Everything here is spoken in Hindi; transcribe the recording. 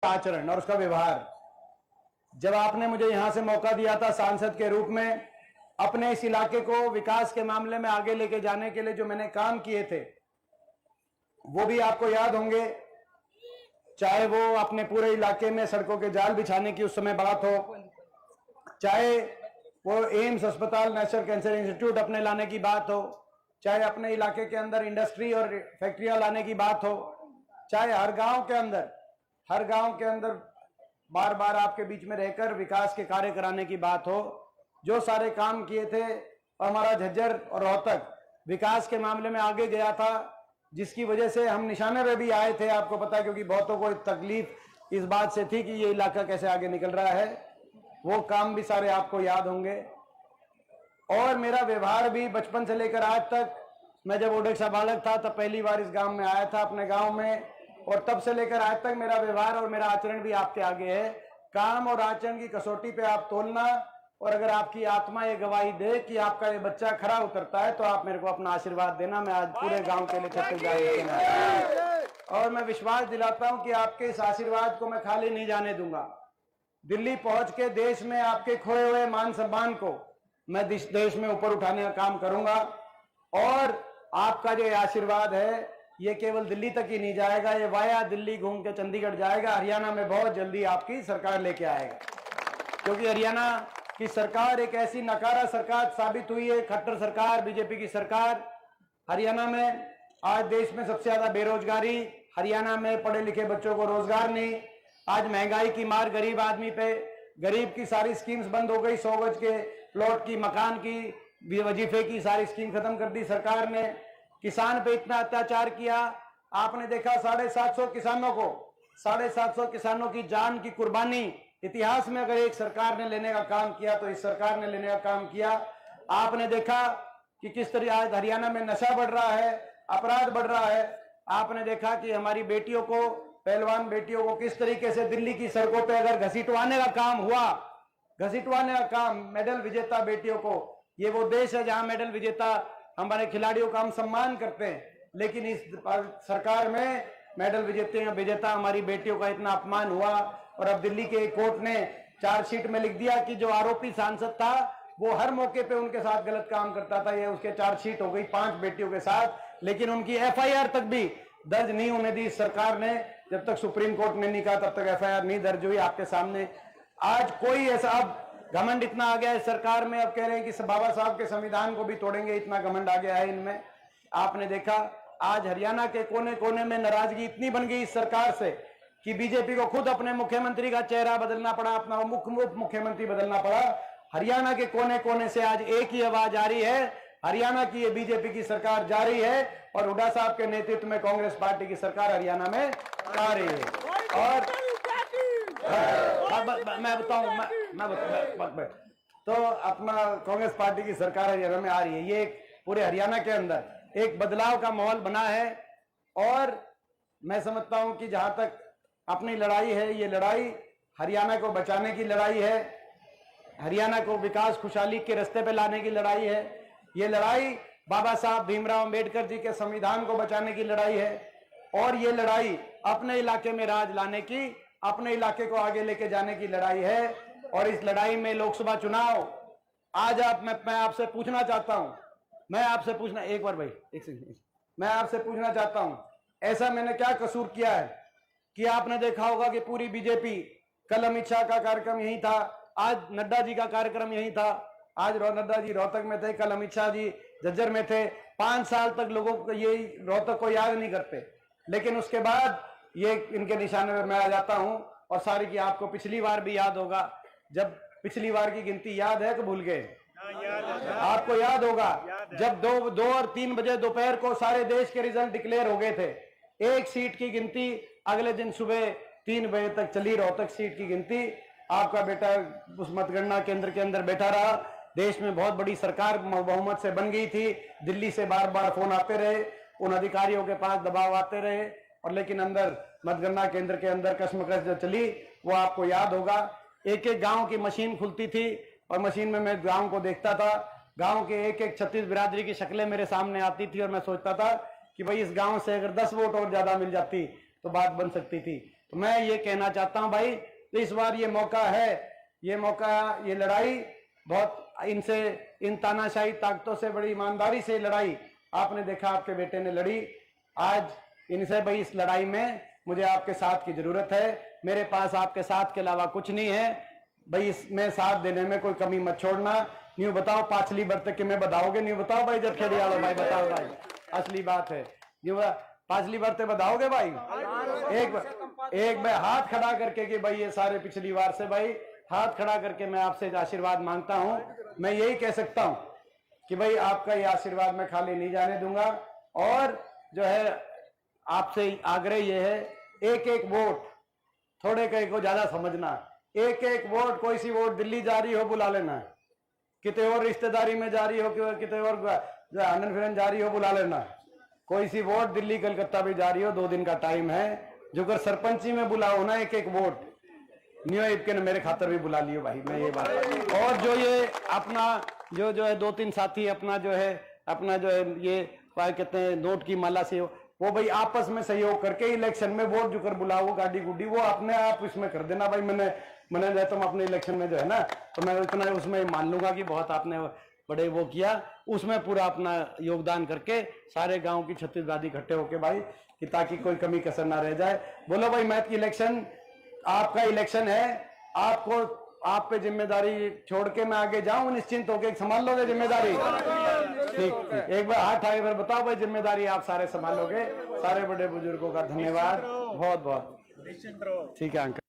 आचरण और उसका व्यवहार। जब आपने मुझे यहां से मौका दिया था सांसद के रूप में अपने इस इलाके को विकास के मामले में आगे लेके जाने के लिए जो मैंने काम किए थे वो भी आपको याद होंगे, चाहे वो अपने पूरे इलाके में सड़कों के जाल बिछाने की उस समय बात हो, चाहे वो एम्स अस्पताल नेशनल कैंसर इंस्टीट्यूट अपने लाने की बात हो, चाहे अपने इलाके के अंदर इंडस्ट्री और फैक्ट्रियां लाने की बात हो, चाहे हर गांव के अंदर बार बार आपके बीच में रहकर विकास के कार्य कराने की बात हो, जो सारे काम किए थे। और हमारा झज्जर और रोहतक विकास के मामले में आगे गया था, जिसकी वजह से हम निशाने पे भी आए थे, आपको पता है, क्योंकि बहुतों को तकलीफ इस बात से थी कि ये इलाका कैसे आगे निकल रहा है। वो काम भी सारे आपको याद होंगे। और मेरा व्यवहार भी बचपन से लेकर आज तक, मैं जब ओडेक्सा बालक था तब पहली बार इस गांव में आया था अपने गांव में, और तब से लेकर आज तक मेरा व्यवहार और मेरा आचरण भी आपके आगे है। काम और आचरण की कसौटी पे आप तोलना, और अगर आपकी आत्मा ये गवाही दे कि आपका ये बच्चा खरा उतरता है तो आप मेरे को अपना आशीर्वाद देना। मैं आज पूरे गांव के लिए छत्तीसगढ़ और मैं विश्वास दिलाता हूं कि आपके इस आशीर्वाद को मैं खाली नहीं जाने दूंगा। दिल्ली पहुंच के देश में आपके खोए हुए मान सम्मान को मैं देश में ऊपर उठाने का काम करूंगा। और आपका जो आशीर्वाद है ये केवल दिल्ली तक ही नहीं जाएगा, ये वाया दिल्ली घूम के चंडीगढ़ जाएगा। हरियाणा में बहुत जल्दी आपकी सरकार लेके आएगा, क्योंकि हरियाणा की सरकार एक ऐसी नकारा सरकार साबित हुई है, खट्टर सरकार, बीजेपी की सरकार। हरियाणा में आज देश में सबसे ज्यादा बेरोजगारी, हरियाणा में पढ़े लिखे बच्चों को रोजगार नहीं, आज महंगाई की मार गरीब आदमी पे, गरीब की सारी स्कीम्स बंद हो गई, 100 गज के प्लॉट की, मकान की, वजीफे की सारी स्कीम खत्म कर दी सरकार ने। किसान पे इतना अत्याचार किया, आपने देखा 750 किसानों की जान की कुर्बानी इतिहास में अगर एक सरकार ने लेने का काम किया तो इस सरकार ने लेने का काम किया। आपने देखा कि किस तरह आज हरियाणा में नशा बढ़ रहा है, अपराध बढ़ रहा है। आपने देखा कि हमारी बेटियों को, पहलवान बेटियों को किस तरीके से दिल्ली की सड़कों पे अगर घसीटवाने का काम हुआ, घसीटवाने का काम, मेडल विजेता बेटियों को, ये वो देश है जहां मेडल विजेता हमारे खिलाड़ियों का हम सम्मान करते हैं, लेकिन इस सरकार में मेडल विजेता हमारी बेटियों का इतना अपमान हुआ। और अब दिल्ली के कोर्ट ने चार्जशीट में लिख दिया कि जो आरोपी सांसद था वो हर मौके पे उनके साथ गलत काम करता था। ये उसके चार्जशीट हो गई 5 बेटियों के साथ, लेकिन उनकी एफआईआर तक भी दर्ज नहीं होने दी सरकार ने। जब तक सुप्रीम कोर्ट ने नहीं कहा तब तक एफआईआर नहीं दर्ज हुई। आपके सामने आज कोई ऐसा, अब घमंड इतना आ गया है सरकार में, अब कह रहे हैं कि बाबा साहब के संविधान को भी तोड़ेंगे, इतना घमंड आ गया है इनमें। आपने देखा आज हरियाणा के कोने कोने में नाराजगी इतनी बन गई इस सरकार से कि बीजेपी को खुद अपने मुख्यमंत्री का चेहरा बदलना पड़ा, अपना उप मुख्यमंत्री बदलना पड़ा। हरियाणा के कोने कोने से आज एक ही आवाज आ रही है, हरियाणा की ये बीजेपी की सरकार जा रही है और हुड्डा साहब के नेतृत्व में कांग्रेस पार्टी की सरकार हरियाणा में आ रही है। और मैं बताऊं, तो अपना कांग्रेस पार्टी की सरकार हरियाणा में आ रही है। ये पूरे हरियाणा के अंदर एक बदलाव का माहौल बना है। और मैं समझता हूं कि जहां तक अपनी लड़ाई है, ये लड़ाई हरियाणा को बचाने की लड़ाई है, हरियाणा को विकास खुशहाली के रास्ते पे लाने की लड़ाई है। ये लड़ाई बाबा साहब भीमराव अंबेडकर जी के संविधान को बचाने की लड़ाई है। और ये लड़ाई अपने इलाके में राज लाने की, अपने इलाके को आगे लेके जाने की लड़ाई है। और इस लड़ाई में लोकसभा चुनाव आज मैं आपसे पूछना चाहता हूं, एक बार भाई, एक सेकंड, मैं आपसे पूछना चाहता हूं, ऐसा मैंने क्या कसूर किया है कि आपने देखा होगा कि पूरी बीजेपी, कल अमित शाह का कार्यक्रम यही था, आज नड्डा जी का कार्यक्रम यही था। आज नड्डा जी रोहतक में थे, कल अमित शाह जी झज्जर में थे। 5 साल तक लोगों को ये रोहतक को याद नहीं करते, लेकिन उसके बाद ये इनके निशाने पर मैं आ जाता हूं। और सारी की आपको पिछली बार भी याद होगा, जब पिछली बार की गिनती याद है कि भूल गए? आपको याद होगा जब 2 और 3 बजे दोपहर को सारे देश के रिजल्ट डिक्लेयर हो गए थे। एक सीट की गिनती अगले दिन सुबह 3 बजे तक चली, रोहतक सीट की गिनती। आपका बेटा उस मतगणना केंद्र के अंदर बैठा रहा। देश में बहुत बड़ी सरकार बहुमत से बन गई थी। दिल्ली से बार बार फोन आते रहे, उन अधिकारियों के पास दबाव आते रहे, और लेकिन अंदर मतगणना केंद्र के अंदर कश्मकश जो चली वो आपको याद होगा। एक एक गांव की मशीन खुलती थी और मशीन में मैं गांव को देखता था। गांव के एक एक 36 बिरादरी की शक्लें मेरे सामने आती थी और मैं सोचता था कि भाई इस गांव से अगर 10 वोट और ज्यादा मिल जाती तो बात बन सकती थी। तो मैं ये कहना चाहता हूं भाई, इस बार ये मौका है, ये लड़ाई बहुत इनसे, इन तानाशाही ताकतों से बड़ी ईमानदारी से लड़ाई आपने देखा आपके बेटे ने लड़ी। आज इनसे भाई इस लड़ाई में मुझे आपके साथ की जरूरत है, मेरे पास आपके साथ के अलावा कुछ नहीं है भाई, इसमें साथ देने में कोई कमी मत छोड़ना। न्यू बताओ पाछली बार तक में बताओगे, न्यू बताओ भाई, जब खेड़ी वालों भाई बताओ भाई, असली बात है न्यू पाछली बार तक बताओगे भाई। एक बार हाथ खड़ा करके कि भाई ये सारे पिछली बार से भाई हाथ खड़ा करके मैं आपसे आशीर्वाद मांगता हूं। मैं यही कह सकता हूं कि भाई आपका ये आशीर्वाद मैं खाली नहीं जाने दूंगा। और जो है आपसे आग्रह ये है, एक एक वोट, थोड़े कहीं को ज्यादा समझना, एक एक वोट, कोई सी वोट दिल्ली जा रही हो बुला लेना, कितने और रिश्तेदारी में जा रही हो, कितने और आनंद फिरन जा रही हो बुला लेना, कोई सी वोट दिल्ली कलकत्ता भी जा रही हो, 2 दिन का टाइम है। जो कर सरपंची में बुलाओ ना एक एक वोट, न्यू के ने मेरे खातर भी बुला लियो भाई, मैं ये बात। और जो ये अपना जो है 2-3 साथी अपना जो है ये कहते हैं नोट की माला से, वो भाई आपस में सहयोग करके इलेक्शन में वोट जो कर बुलाओ गाड़ी गुड्डी वो अपने आप इसमें कर देना भाई। मैंने जाए तुम अपने इलेक्शन में जो है ना, तो मैं इतना उसमें मान लूंगा कि बहुत आपने बड़े वो किया, उसमें पूरा अपना योगदान करके सारे गांव की 36 वादी इकट्ठे होके भाई, कि ताकि कोई कमी कसर ना रह जाए। बोलो भाई मैथ की इलेक्शन आपका इलेक्शन है, आपको आप पे जिम्मेदारी छोड़ के मैं आगे जाऊं निश्चिंत होके, संभाल लोगे जिम्मेदारी? ठीक, एक बार हाथ आगे फिर बताओ भाई जिम्मेदारी आप सारे संभालोगे। सारे बड़े बुजुर्गों का धन्यवाद, बहुत बहुत ठीक है अंकल।